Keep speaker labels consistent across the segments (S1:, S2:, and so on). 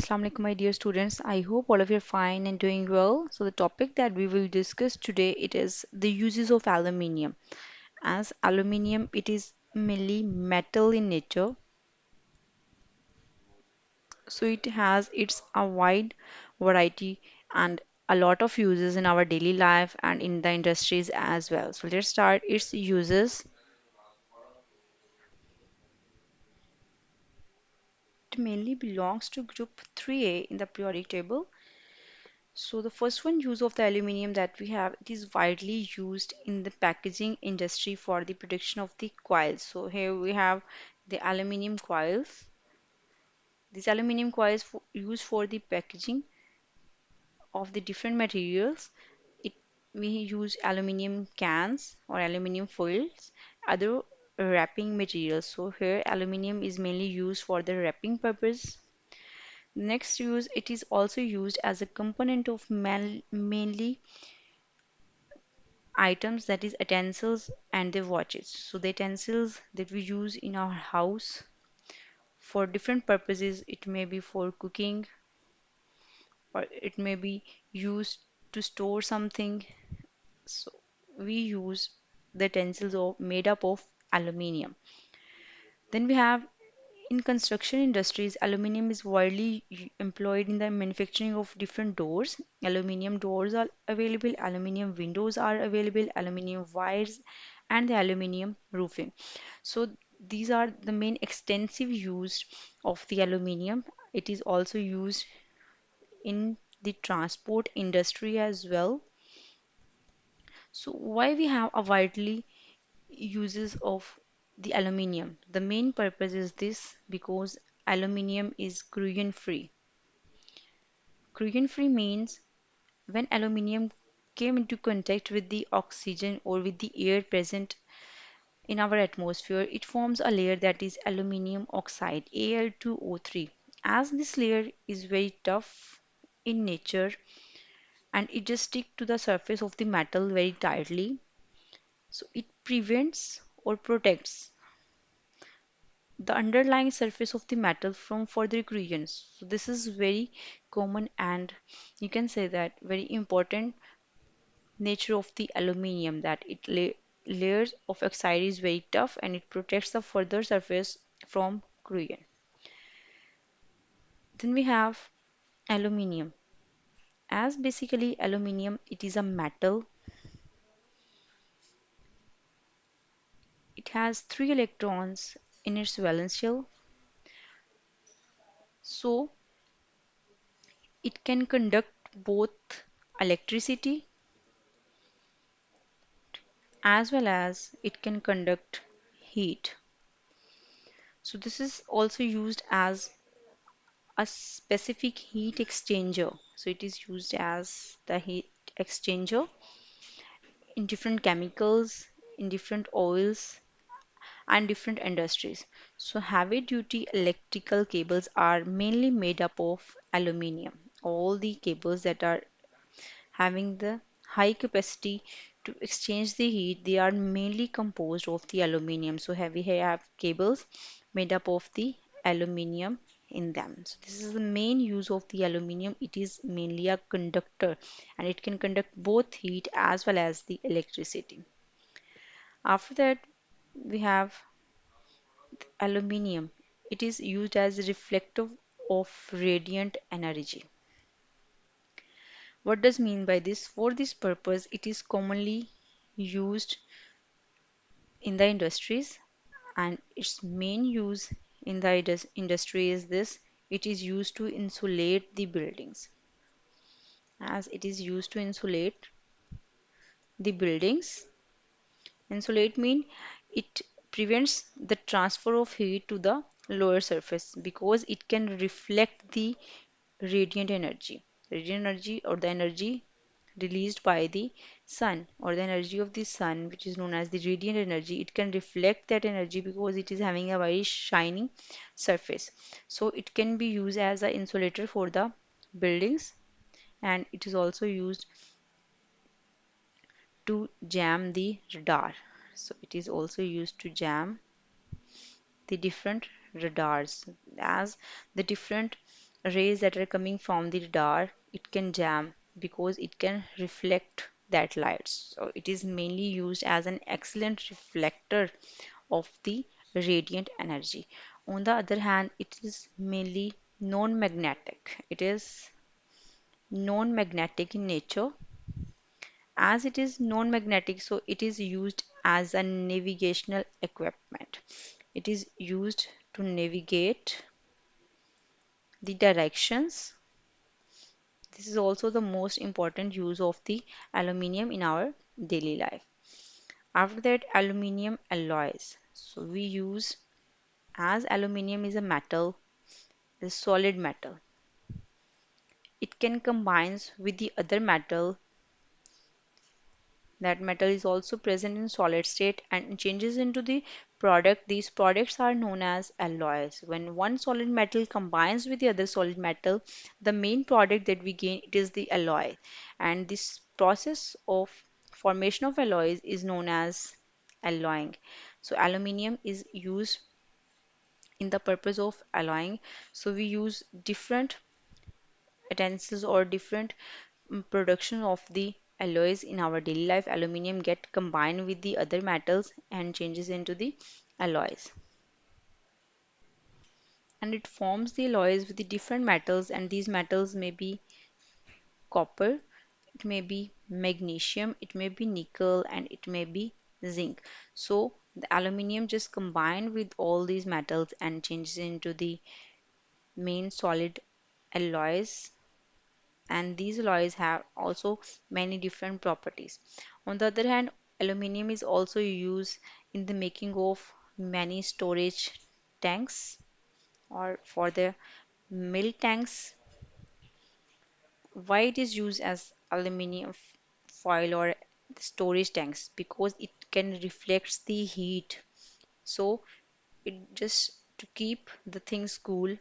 S1: Assalamu alaikum, my dear students. I hope all of you are fine and doing well. So the topic that we will discuss today it is the uses of aluminium. As aluminium, it is mainly metal in nature, so it has its a wide variety and a lot of uses in our daily life and in the industries as well. So let's start its uses. It mainly belongs to group 3A in the periodic table. So the first one use of the aluminium that we have, it is widely used in the packaging industry for the production of the coils. So here we have the aluminium coils. These aluminium coils used for the packaging of the different materials. It we use aluminium cans or aluminium foils, other wrapping materials. So here aluminium is mainly used for the wrapping purpose. Next use, it is also used as a component of mainly items that is utensils and the watches. So the utensils that we use in our house for different purposes, it may be for cooking or it may be used to store something. So we use the utensils made up of aluminium. Then we have in construction industries, aluminium is widely employed in the manufacturing of different doors. Aluminium doors are available, aluminium windows are available, aluminium wires, and the aluminium roofing. So these are the main extensive use of the aluminium. It is also used in the transport industry as well. So why we have a widely uses of the aluminium? The main purpose is this because aluminium is corrosion free. Corrosion free means when aluminium came into contact with the oxygen or with the air present in our atmosphere, it forms a layer that is aluminium oxide, Al2O3. As this layer is very tough in nature and it just stick to the surface of the metal very tightly, so it prevents or protects the underlying surface of the metal from further corrosions. So this is very common and you can say that very important nature of the aluminium that layers of oxide is very tough and it protects the further surface from corrosion. Then we have aluminium. As basically aluminium, it is a metal. It has three electrons in its valence shell, so it can conduct both electricity as well as it can conduct heat. So this is also used as a specific heat exchanger. So it is used as the heat exchanger in different chemicals, in different oils, and different industries. So heavy duty electrical cables are mainly made up of aluminium. All the cables that are having the high capacity to exchange the heat, they are mainly composed of the aluminium. So heavy have cables made up of the aluminium in them. So this is the main use of the aluminium. It is mainly a conductor and it can conduct both heat as well as the electricity. After that, we have aluminium. It is used as reflective of radiant energy. What does mean by this? For this purpose, it is commonly used in the industries and its main use in the industry is this: it is used to insulate the buildings. As it is used to insulate the buildings, insulate mean it prevents the transfer of heat to the lower surface because it can reflect the radiant energy. Radiant energy or the energy released by the sun or the energy of the sun, which is known as the radiant energy, it can reflect that energy because it is having a very shining surface. So it can be used as an insulator for the buildings and it is also used to jam the radar. So it is also used to jam the different radars as the different rays that are coming from the radar, it can jam because it can reflect that light. So it is mainly used as an excellent reflector of the radiant energy. On the other hand, it is mainly non-magnetic. It is non-magnetic in nature. As it is non-magnetic, so it is used as a navigational equipment. It is used to navigate the directions. This is also the most important use of the aluminium in our daily life. After that, aluminium alloys. So we use, as aluminium is a metal, a solid metal. It can combine with the other metal. That metal is also present in solid state and changes into the product. These products are known as alloys. When one solid metal combines with the other solid metal, the main product that we gain, it is the alloy. And this process of formation of alloys is known as alloying. So aluminium is used in the purpose of alloying. So we use different utensils or different production of the alloys in our daily life. Aluminium get combined with the other metals and changes into the alloys, and it forms the alloys with the different metals, and these metals may be copper, it may be magnesium, it may be nickel, and it may be zinc. So the aluminium just combined with all these metals and changes into the main solid alloys, and these alloys have also many different properties. On the other hand, aluminium is also used in the making of many storage tanks or for the milk tanks. Why it is used as aluminium foil or storage tanks? Because it can reflect the heat. So it just to keep the things cool,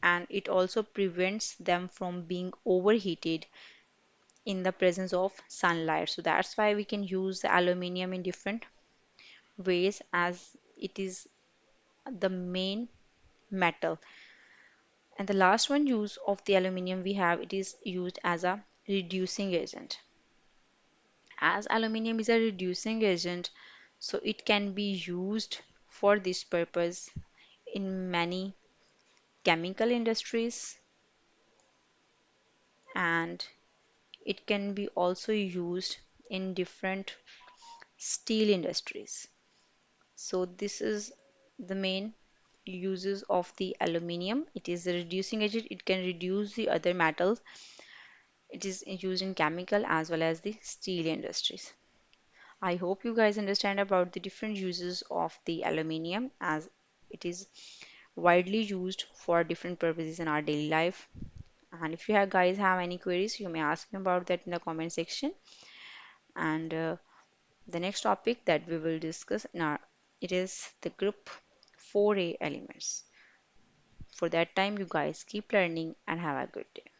S1: and it also prevents them from being overheated in the presence of sunlight. So that's why we can use the aluminium in different ways, as it is the main metal. And the last one use of the aluminium we have, it is used as a reducing agent. As aluminium is a reducing agent, so it can be used for this purpose in many chemical industries, and it can be also used in different steel industries. So this is the main uses of the aluminium. It is a reducing agent. It can reduce the other metals. It is used in chemical as well as the steel industries. I hope you guys understand about the different uses of the aluminium, as it is widely used for different purposes in our daily life. And if you have guys have any queries, you may ask me about that in the comment section. And the next topic that we will discuss in our, it is the group 4A elements. For that time, you guys keep learning and have a good day.